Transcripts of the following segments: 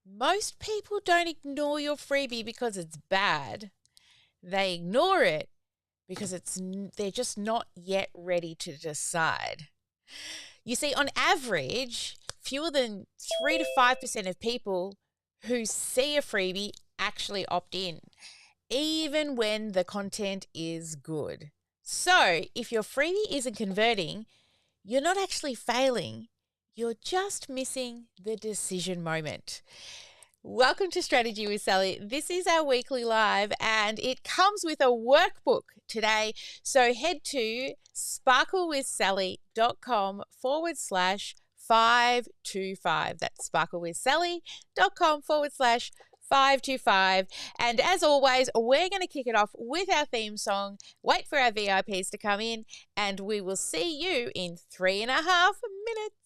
Most people don't ignore your freebie because it's bad. They ignore it because they're just not yet ready to decide. You see, on average, fewer than 3 to 5% of people who see a freebie actually opt in, even when the content is good. So, if your freebie isn't converting, you're not actually failing. You're just missing the decision moment. Welcome to Strategy with Sally. This is our weekly live and it comes with a workbook today. So head to sparklewithsally.com/525. That's sparklewithsally.com/525. And as always, we're going to kick it off with our theme song. Wait for our VIPs to come in and we will see you in 3.5 minutes.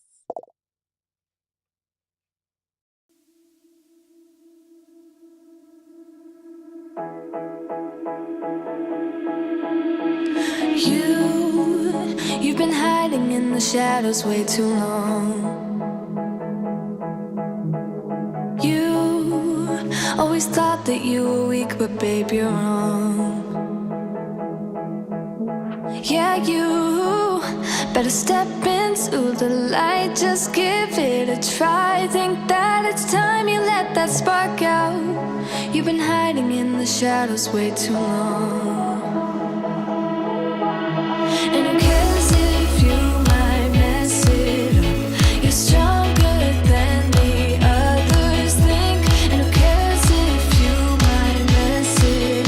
You've been hiding in the shadows way too long. You always thought that you were weak, but babe, you're wrong. Yeah, you better step into the light, just give it a try. Think that it's time you let that spark out. You've been hiding in the shadows way too long. And who cares if you might mess it up? You're stronger than the others think. And who cares if you might mess it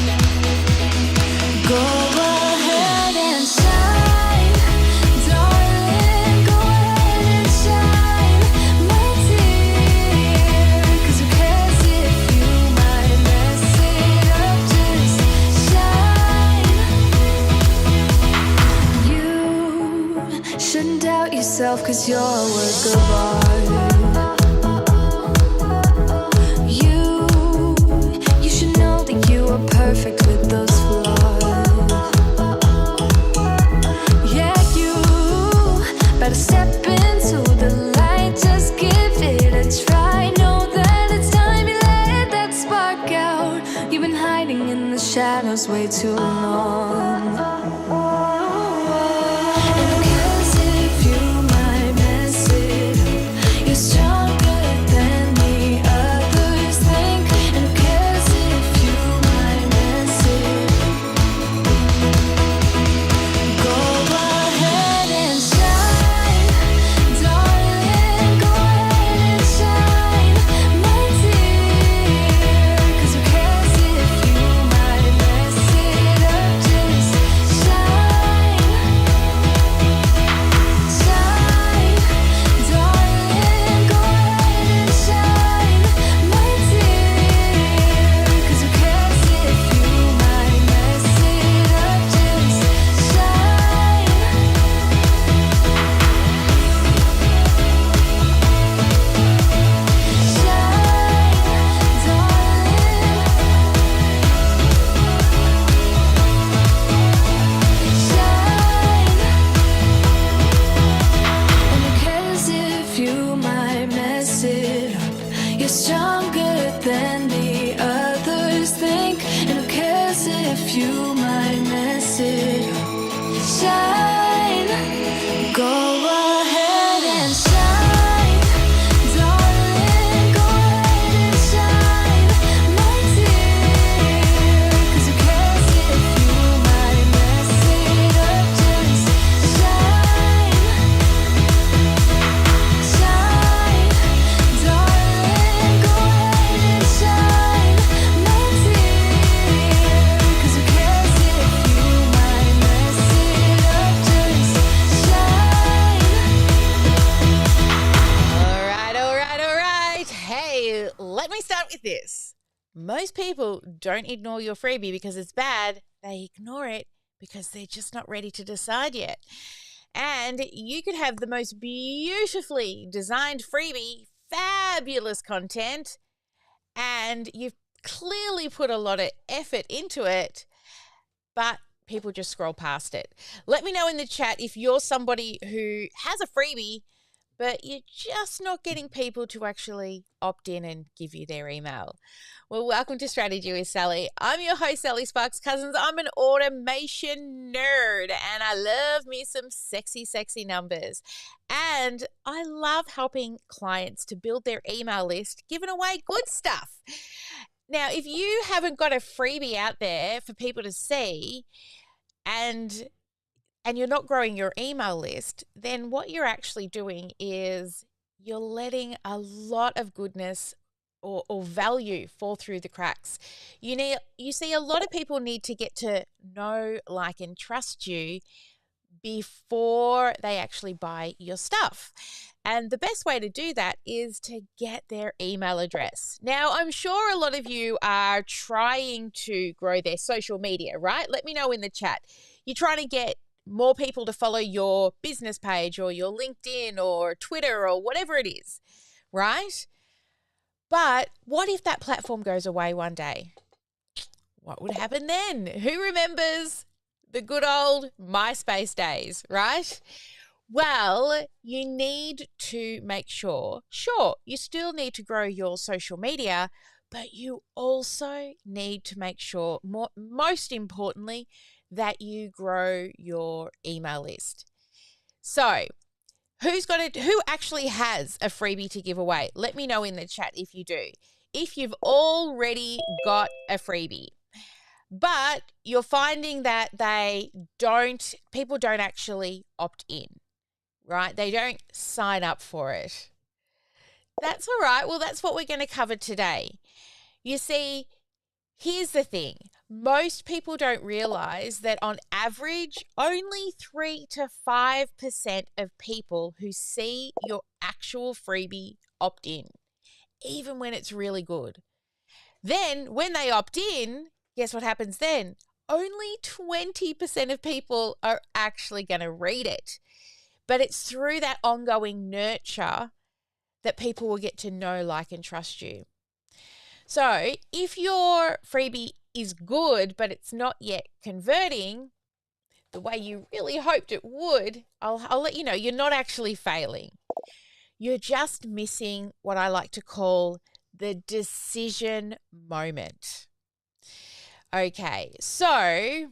up? Go ahead and shine, darling. Go ahead and shine, my dear. 'Cause who cares if you might mess it up? Just shine. You shouldn't doubt yourself, 'cause you're a work of art. You should know that you are perfect with those flaws. Yeah, you better step into the light, just give it a try. Know that it's time you let that spark out. You've been hiding in the shadows way too long. And who cares if you might mess it up? You're stronger than the others think. And who cares if you might mess it up? Go ahead and shine, darling. Go ahead and shine, my dear. 'Cause who cares if you might mess it up? Just shine, shine, darling. Go ahead and shine, my dear. 'Cause who cares if you might mess it up? Just shine. You're stronger than the others think. And who cares if you might mess it up? Shine. Go ahead and shine, darling. Go ahead and shine, my dear. 'Cause who cares if you might mess it up? Just shine, shine, darling. Go ahead and shine, my dear. 'Cause who cares if you might mess it up? Just shine. All right. Hey, let me start with this. Most people don't ignore your freebie because it's bad. They ignore it because they're just not ready to decide yet. And you could have the most beautifully designed freebie, fabulous content, and you've clearly put a lot of effort into it, but people just scroll past it. Let me know in the chat if you're somebody who has a freebie but you're just not getting people to actually opt in and give you their email. Well, welcome to Strategy with Sally. I'm your host, Sally Sparks Cousins. I'm an automation nerd and I love me some sexy, sexy numbers. And I love helping clients to build their email list, giving away good stuff. Now, if you haven't got a freebie out there for people to see and you're not growing your email list, then what you're actually doing is you're letting a lot of goodness or value fall through the cracks. You see, a lot of people need to get to know, like, and trust you before they actually buy your stuff. And the best way to do that is to get their email address. Now, I'm sure a lot of you are trying to grow their social media, right? Let me know in the chat. You're trying to get more people to follow your business page or your LinkedIn or Twitter or whatever it is, right? But what if that platform goes away one day? What would happen then? Who remembers the good old MySpace days, right? Well, you need to make sure, you still need to grow your social media, but you also need to make sure, most importantly, that you grow your email list. So, who actually has a freebie to give away? Let me know in the chat if you do. If you've already got a freebie, but you're finding that people don't actually opt in, right? They don't sign up for it. That's all right. Well, that's what we're going to cover today. You see, here's the thing. Most people don't realize that on average, only 3 to 5% of people who see your actual freebie opt in, even when it's really good. Then when they opt in, guess what happens then? Only 20% of people are actually going to read it. But it's through that ongoing nurture that people will get to know, like, and trust you. So if your freebie is good, but it's not yet converting the way you really hoped it would, I'll let you know, you're not actually failing. You're just missing what I like to call the decision moment. Okay, so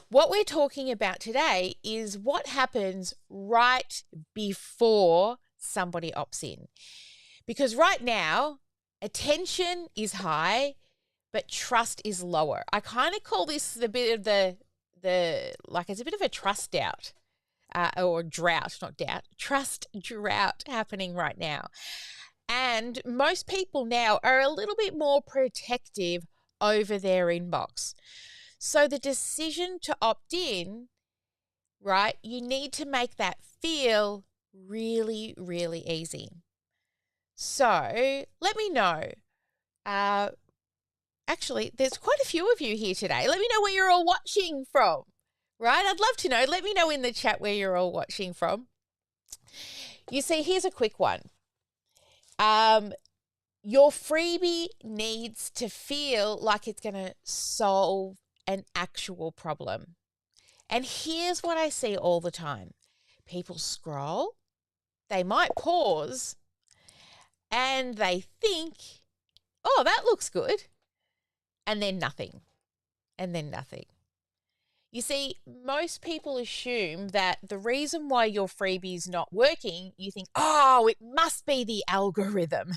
what we're talking about today is what happens right before somebody opts in. Because right now, attention is high, but trust is lower. I kind of call this a bit of it's a bit of a trust doubt or drought, not doubt, trust drought happening right now. And most people now are a little bit more protective over their inbox. So the decision to opt in, right, you need to make that feel really, really easy. So let me know. Actually, there's quite a few of you here today. Let me know where you're all watching from, right? I'd love to know. Let me know in the chat where you're all watching from. You see, here's a quick one. Your freebie needs to feel like it's going to solve an actual problem. And here's what I see all the time. People scroll, they might pause, and they think, oh, that looks good. And then nothing. And then nothing. You see, most people assume that the reason why your freebie is not working, you think, oh, it must be the algorithm,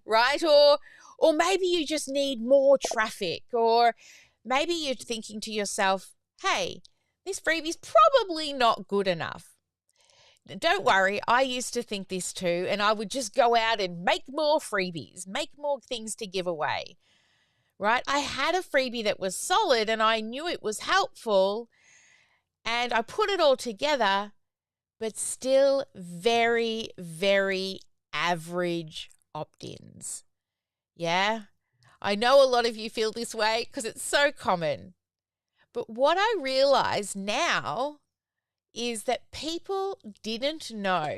right? Or maybe you just need more traffic, or maybe you're thinking to yourself, hey, this freebie is probably not good enough. Don't worry, I used to think this too, and I would just go out and make more freebies, make more things to give away. Right? I had a freebie that was solid and I knew it was helpful and I put it all together, but still very, very average opt-ins. Yeah, I know a lot of you feel this way because it's so common. But what I realize now is that people didn't know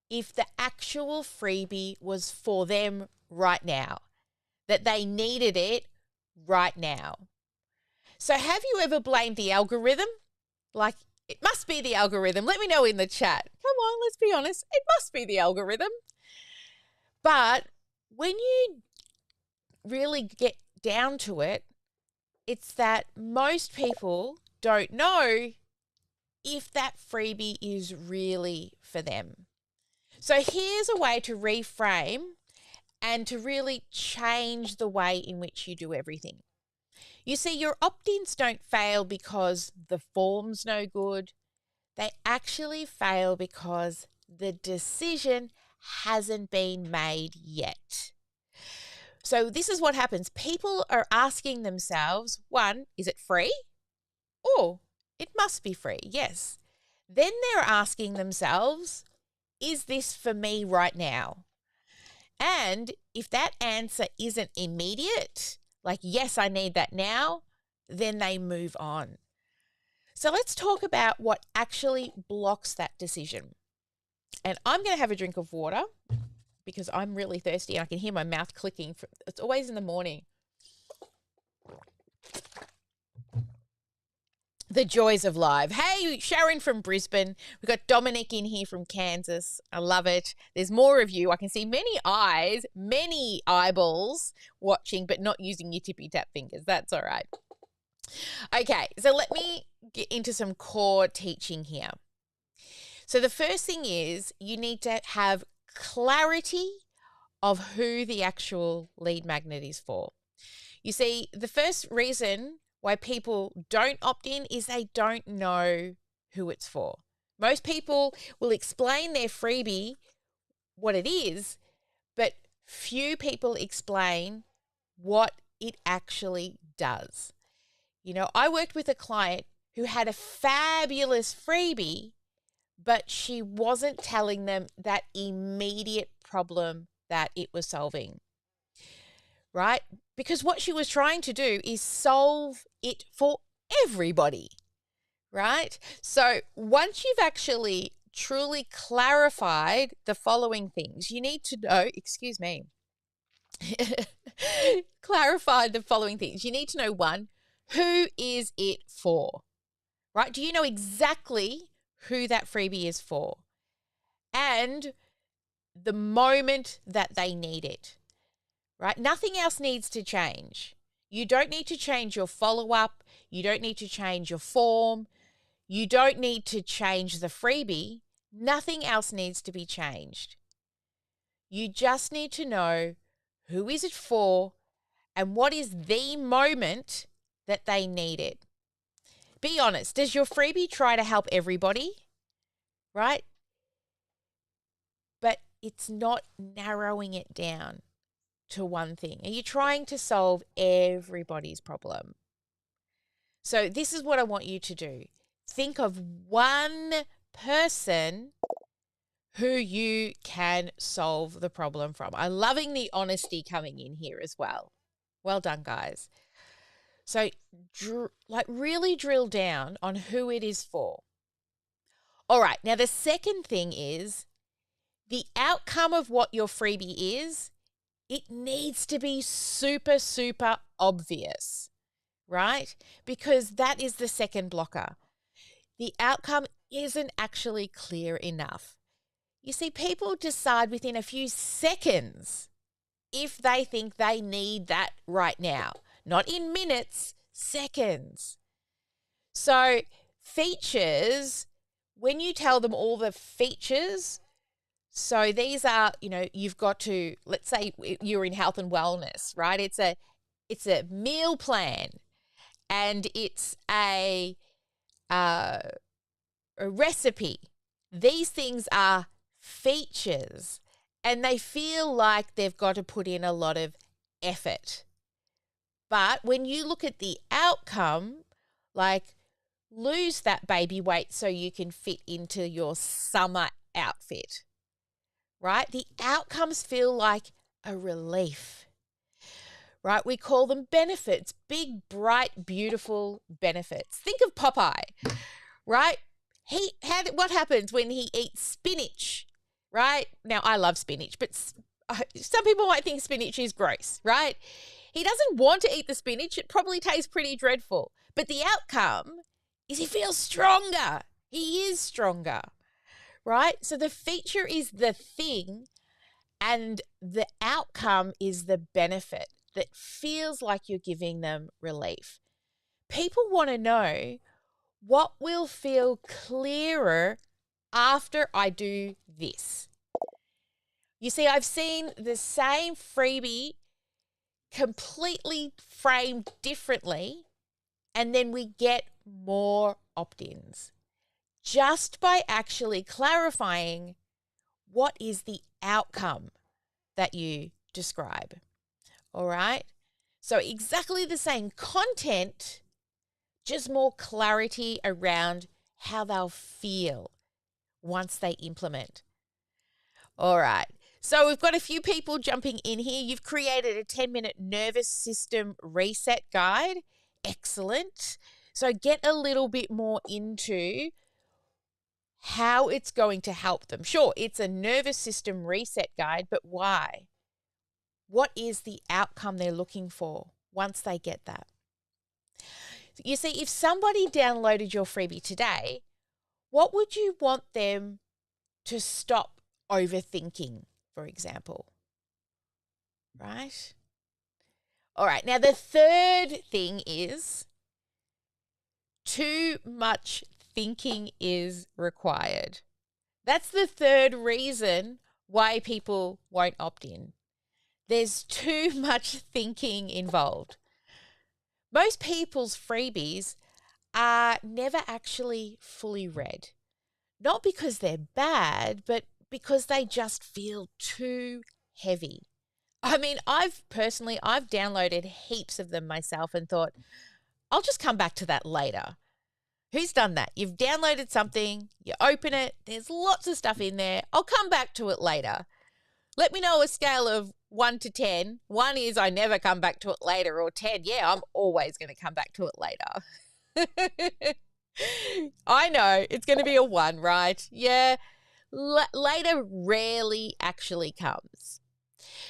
if the actual freebie was for them right now, that they needed it right now. So have you ever blamed the algorithm? Like, it must be the algorithm. Let me know in the chat. Come on, let's be honest, it must be the algorithm. But when you really get down to it, it's that most people don't know if that freebie is really for them. So here's a way to reframe and to really change the way in which you do everything. You see, your opt-ins don't fail because the form's no good. They actually fail because the decision hasn't been made yet. So this is what happens. People are asking themselves, one, is it free? Oh, it must be free, yes. Then they're asking themselves, is this for me right now? And if that answer isn't immediate, like, yes, I need that now, then they move on. So let's talk about what actually blocks that decision. And I'm going to have a drink of water because I'm really thirsty and I can hear my mouth clicking. It's always in the morning. The joys of live. Hey, Sharon from Brisbane. We've got Dominic in here from Kansas. I love it. There's more of you. I can see many eyes, many eyeballs watching, but not using your tippy tap fingers. That's all right. Okay, so let me get into some core teaching here. So the first thing is you need to have clarity of who the actual lead magnet is for. You see, the first reason why people don't opt in is they don't know who it's for. Most people will explain their freebie, what it is, but few people explain what it actually does. You know, I worked with a client who had a fabulous freebie, but she wasn't telling them that immediate problem that it was solving, right? Because what she was trying to do is solve it for everybody, right? So once you've actually truly clarified the following things, you need to know, clarified the following things. You need to know, one, who is it for, right? Do you know exactly who that freebie is for? And the moment that they need it, right? Nothing else needs to change. You don't need to change your follow-up. You don't need to change your form. You don't need to change the freebie. Nothing else needs to be changed. You just need to know who is it for and what is the moment that they need it. Be honest. Does your freebie try to help everybody? Right? But it's not narrowing it down to one thing. Are you trying to solve everybody's problem? So this is what I want you to do. Think of one person who you can solve the problem from. I'm loving the honesty coming in here as well. Well done, guys. So really drill down on who it is for. All right, now the second thing is the outcome of what your freebie is. It needs to be super, super obvious, right? Because that is the second blocker. The outcome isn't actually clear enough. You see, people decide within a few seconds if they think they need that right now, not in minutes, seconds. So features, when you tell them all the features, so these are, you've got to, let's say you're in health and wellness, right? It's a meal plan and it's a recipe. These things are features and they feel like they've got to put in a lot of effort. But when you look at the outcome, like lose that baby weight so you can fit into your summer outfit, right? The outcomes feel like a relief, right? We call them benefits, big, bright, beautiful benefits. Think of Popeye, right? What happens when he eats spinach, right? Now, I love spinach, but some people might think spinach is gross, right? He doesn't want to eat the spinach. It probably tastes pretty dreadful. But the outcome is he feels stronger. He is stronger, right? So the feature is the thing and the outcome is the benefit that feels like you're giving them relief. People want to know what will feel clearer after I do this. You see, I've seen the same freebie completely framed differently, and then we get more opt-ins just by actually clarifying what is the outcome that you describe. All right? So exactly the same content, just more clarity around how they'll feel once they implement. All right. So we've got a few people jumping in here. You've created a 10-minute nervous system reset guide. Excellent. So get a little bit more into how it's going to help them. Sure, it's a nervous system reset guide, but why? What is the outcome they're looking for once they get that? You see, if somebody downloaded your freebie today, what would you want them to stop overthinking, for example? Right? All right. Now, the third thing is too much thinking is required. That's the third reason why people won't opt in. There's too much thinking involved. Most people's freebies are never actually fully read. Not because they're bad, but because they just feel too heavy. I mean, I've downloaded heaps of them myself and thought, I'll just come back to that later. Who's done that? You've downloaded something, you open it, there's lots of stuff in there. I'll come back to it later. Let me know a scale of 1 to 10. 1 is I never come back to it later, or 10, yeah, I'm always going to come back to it later. I know, it's going to be a 1, right? Yeah, later rarely actually comes.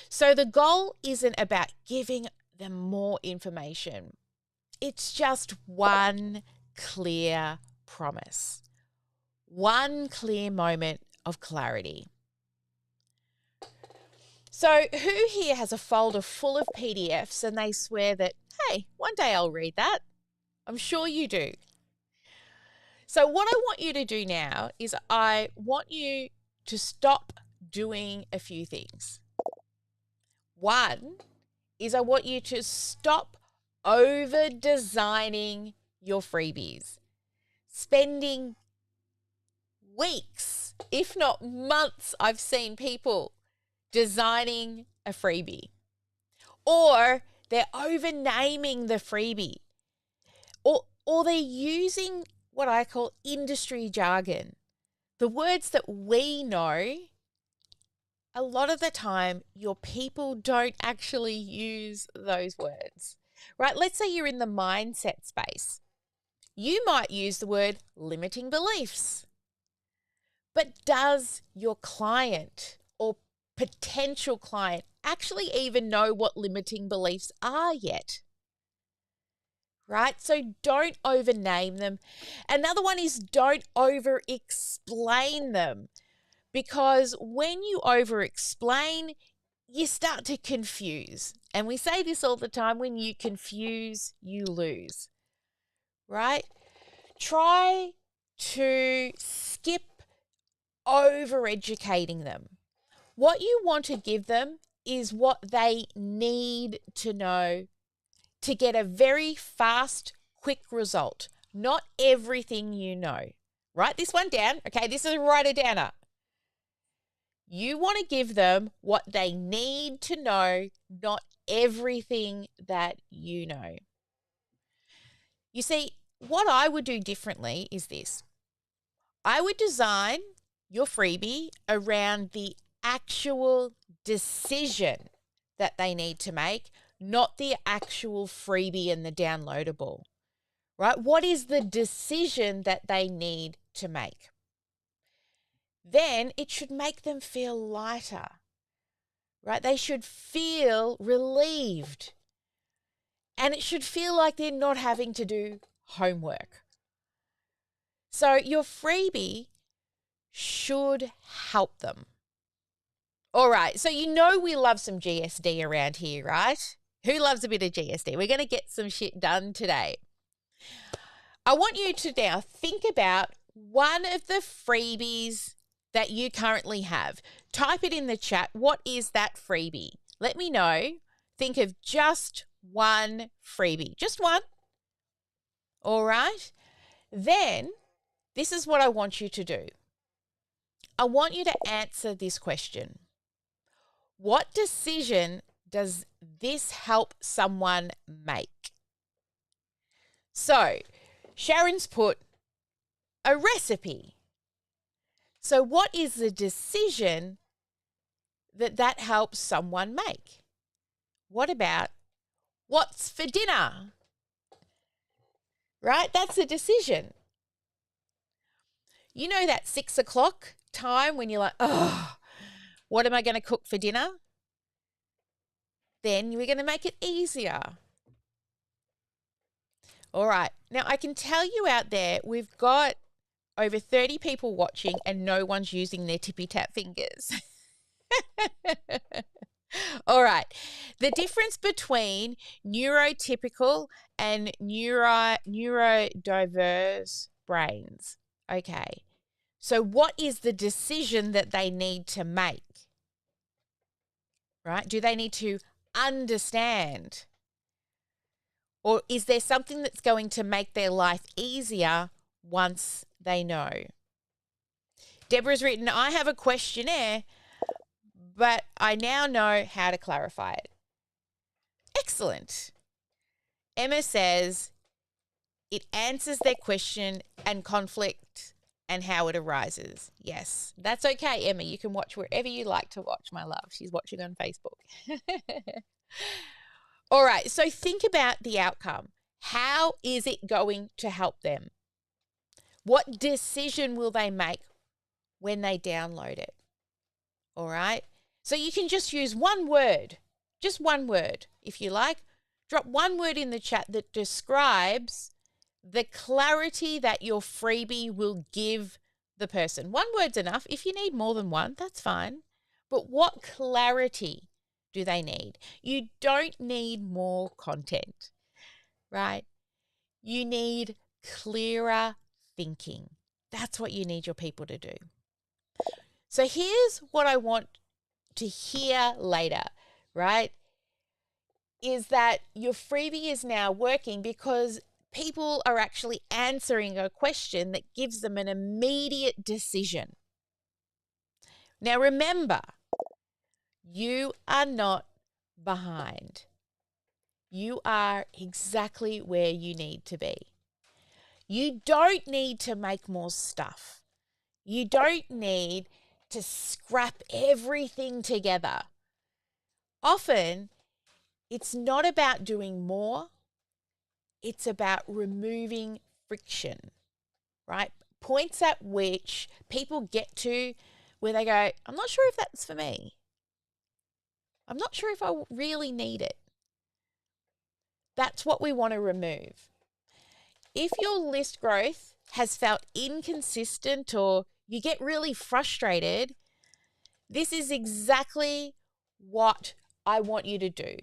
So the goal isn't about giving them more information. It's just one clear promise, one clear moment of clarity. So who here has a folder full of PDFs and they swear that, hey, one day I'll read that? I'm sure you do. So what I want you to do now is I want you to stop doing a few things. One is I want you to stop over-designing your freebies, spending weeks, if not months, I've seen people designing a freebie, or they're over-naming the freebie, or they're using what I call industry jargon, the words that we know. A lot of the time, your people don't actually use those words, right? Let's say you're in the mindset space. You might use the word limiting beliefs. But does your client or potential client actually even know what limiting beliefs are yet? Right? So don't overname them. Another one is don't over-explain them. Because when you over-explain, you start to confuse. And we say this all the time, when you confuse, you lose, right? Try to skip over-educating them. What you want to give them is what they need to know to get a very fast, quick result. Not everything you know. Write this one down. Okay, this is a write-a-downer. You want to give them what they need to know, not everything that you know. You see, what I would do differently is this. I would design your freebie around the actual decision that they need to make, not the actual freebie and the downloadable, right? What is the decision that they need to make? Then it should make them feel lighter, right? They should feel relieved. And it should feel like they're not having to do homework. So your freebie should help them. All right, so you know we love some GSD around here, right? Who loves a bit of GSD? We're going to get some shit done today. I want you to now think about one of the freebies that you currently have. Type it in the chat. What is that freebie? Let me know. Think of just one freebie, just one. All right. Then this is what I want you to do. I want you to answer this question. What decision does this help someone make? So Sharon's put a recipe. So what is the decision that helps someone make? What about what's for dinner? Right? That's a decision. You know that 6 o'clock time when you're like, oh, what am I going to cook for dinner? Then we're going to make it easier. All right. Now, I can tell you out there, we've got over 30 people watching and no one's using their tippy-tap fingers. All right. The difference between neurotypical and neurodiverse brains. Okay. So what is the decision that they need to make? Right? Do they need to understand? Or is there something that's going to make their life easier once they know? Deborah's written, I have a questionnaire, but I now know how to clarify it. Excellent. Emma says it answers their question and conflict and how it arises. Yes, that's okay, Emma. You can watch wherever you like to watch, my love. She's watching on Facebook. All right, so think about the outcome. How is it going to help them? What decision will they make when they download it? All right, so you can just use one word, just one word, if you like. Drop one word in the chat that describes the clarity that your freebie will give the person. One word's enough. If you need more than one, that's fine. But what clarity do they need? You don't need more content, right? You need clearer thinking. That's what you need your people to do. So here's what I want to hear later, right? Is that your freebie is now working because people are actually answering a question that gives them an immediate decision. Now remember, you are not behind. You are exactly where you need to be. You don't need to make more stuff. You don't need to scrap everything together. Often, it's not about doing more. It's about removing friction, right? Points at which people get to where they go, I'm not sure if that's for me. I'm not sure if I really need it. That's what we want to remove. If your list growth has felt inconsistent or you get really frustrated, this is exactly what I want you to do.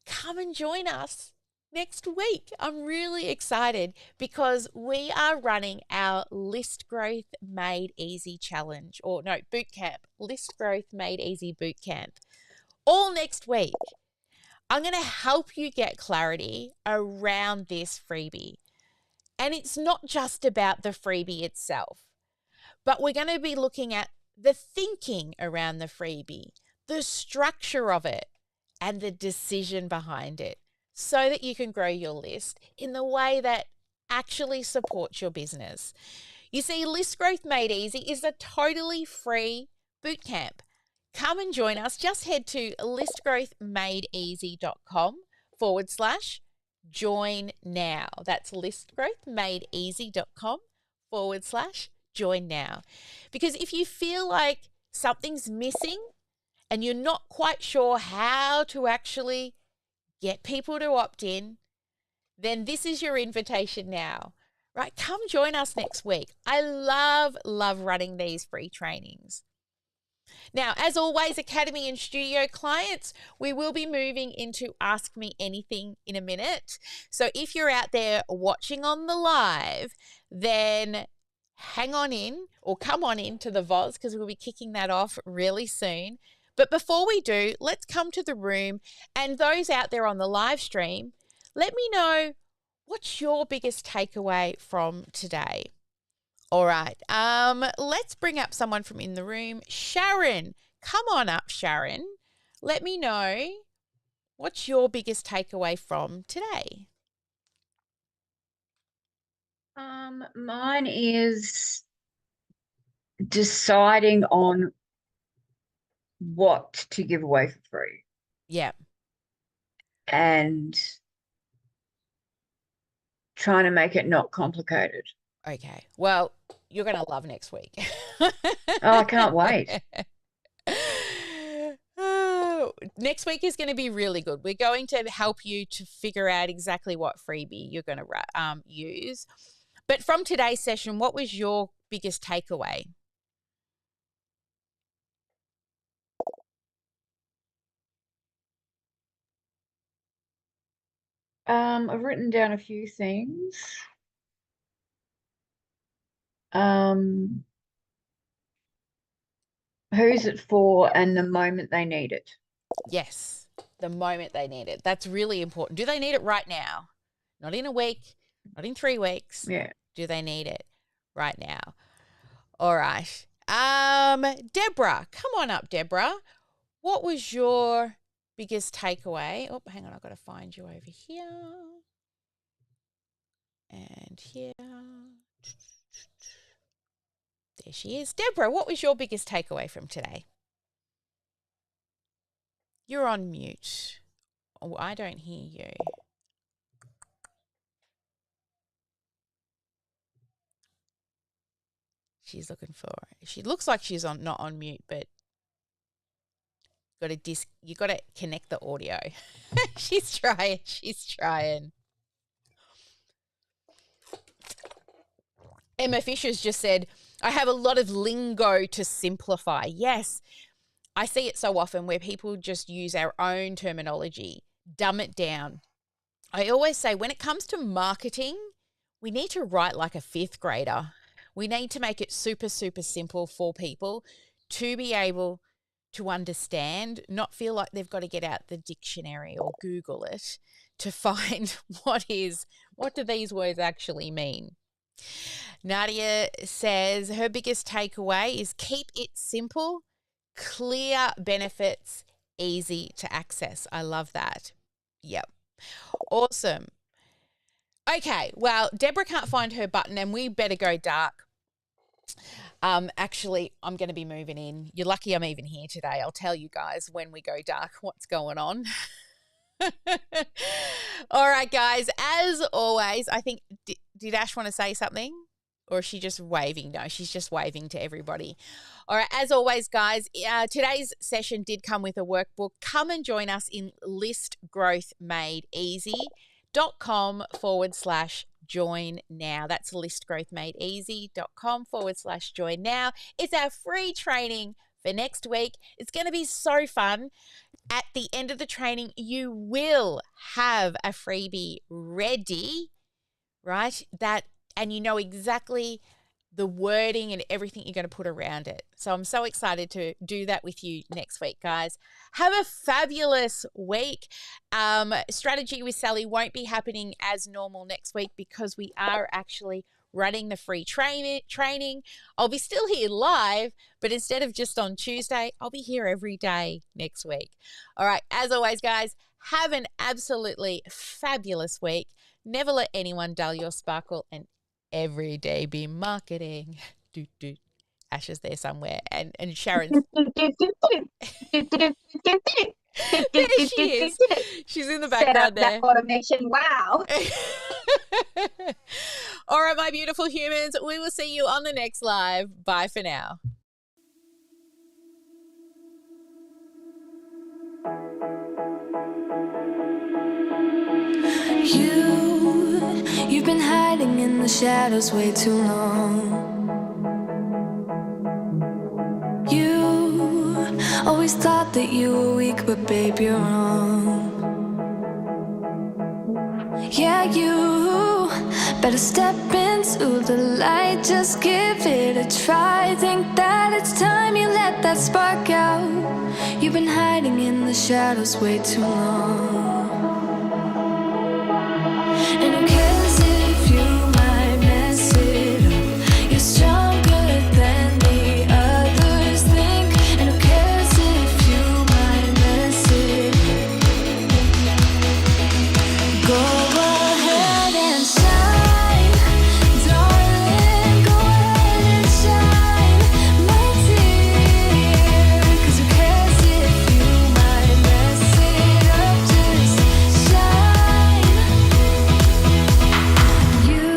Come and join us next week. I'm really excited because we are running our List Growth Made Easy Challenge, boot camp, List Growth Made Easy boot camp, all next week. I'm going to help you get clarity around this freebie. And it's not just about the freebie itself, but we're going to be looking at the thinking around the freebie, the structure of it, and the decision behind it so that you can grow your list in the way that actually supports your business. You see, List Growth Made Easy is a totally free bootcamp. Come and join us. Just head to listgrowthmadeeasy.com/join now. That's listgrowthmadeeasy.com/join now. Because if you feel like something's missing and you're not quite sure how to actually get people to opt in, then this is your invitation now, right? Come join us next week. I love running these free trainings. Now, as always, Academy and Studio clients, we will be moving into Ask Me Anything in a minute. So if you're out there watching on the live, then hang on in or come on in to the VOZ because we'll be kicking that off really soon. But before we do, let's come to the room, and those out there on the live stream, let me know what's your biggest takeaway from today. All right. Let's bring up someone from in the room. Sharon, come on up, Sharon. Let me know what's your biggest takeaway from today. Mine is deciding on what to give away for free Yeah. and trying to make it not complicated. Okay. Well, you're going to love next week. Oh, I can't wait. Next week is going to be really good. We're going to help you to figure out exactly what freebie you're going to use. But from today's session, what was your biggest takeaway? I've written down a few things. Who's it for and the moment they need it. Yes, the moment they need it. That's really important. Do they need it right now? Not in a week, not in 3 weeks. Yeah. Do they need it right now? All right. Deborah, come on up, Deborah. What was your biggest takeaway? Oh, hang on, I've got to find you over here. And here. There she is. Deborah, what was your biggest takeaway from today? You're on mute. Oh, I don't hear you. She's looking for. She looks like she's not on mute, but you got to connect the audio. She's trying. Emma Fisher's just said, I have a lot of lingo to simplify. Yes, I see it so often where people just use our own terminology, dumb it down. I always say when it comes to marketing, we need to write like a 5th grader. We need to make it super, super simple for people to be able to understand, not feel like they've got to get out the dictionary or Google it to find what do these words actually mean. Nadia says her biggest takeaway is keep it simple, clear benefits, easy to access. I love that. Yep. Awesome. Okay, well, Deborah can't find her button and we better go dark. Actually, I'm going to be moving in. You're lucky I'm even here today. I'll tell you guys when we go dark what's going on. All right, guys, as always, I think, did Ash want to say something? Or is she just waving? No, she's just waving to everybody. All right, as always, guys, today's session did come with a workbook. Come and join us in List Growth Made Easy.com/join now. That's listgrowthmadeeasy.com/join now. It's our free training for next week. It's going to be so fun. At the end of the training, you will have a freebie ready, right? And you know exactly the wording and everything you're going to put around it. So I'm so excited to do that with you next week, guys. Have a fabulous week. Strategy with Sally won't be happening as normal next week because we are actually running the free training. I'll be still here live, but instead of just on Tuesday, I'll be here every day next week. All right, as always, guys, have an absolutely fabulous week. Never let anyone dull your sparkle, and every day be marketing. Ash is there somewhere, and Sharon's. There she is. She's in the background there. That automation. Wow. All right, my beautiful humans, we will see you on the next live. Bye for now. You you've been hiding in the shadows way too long. You always thought that you were weak, but babe, you're wrong. Yeah, you better step into the light, just give it a try. Think that it's time you let that spark out. You've been hiding in the shadows way too long. And who cares if you might mess it up? You're stronger than the others think. And who cares if you might mess it up? Go ahead and shine, darling. Go ahead and shine, my dear. 'Cause who cares if you might mess it up? Just shine. You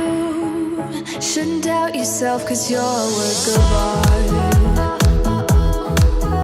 shouldn't doubt yourself, 'cause you're a work of art.